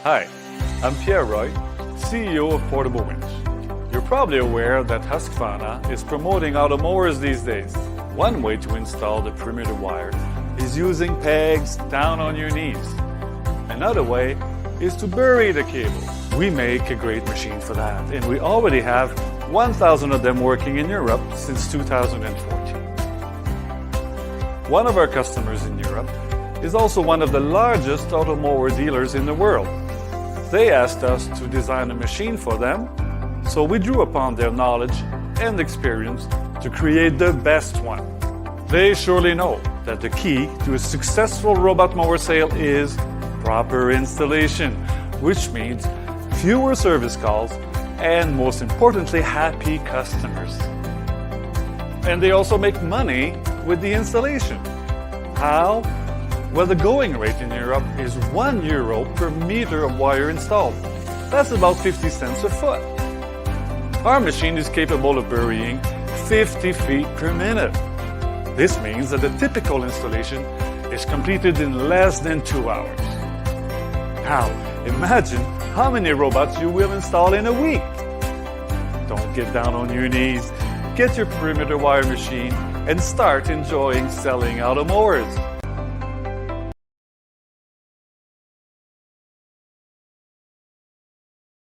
Hi, I'm Pierre Roy, CEO of Portable Winch. You're probably aware that Husqvarna is promoting automowers these days. One way to install the perimeter wire is using pegs down on your knees. Another way is to bury the cable. We make a great machine for that, and we already have 1,000 of them working in Europe since 2014. One of our customers in Europe is also one of the largest automower dealers in the world. They asked us to design a machine for them, so we drew upon their knowledge and experience to create the best one. They surely know that the key to a successful robot mower sale is proper installation, which means fewer service calls and, most importantly, happy customers. And they also make money with the installation. How? Well, the going rate in Europe is €1 per meter of wire installed. That's about 50 cents a foot. Our machine is capable of burying 50 feet per minute. This means that the typical installation is completed in less than 2 hours. Now, imagine how many robots you will install in a week. Don't get down on your knees. Get your perimeter wire machine and start enjoying selling automowers.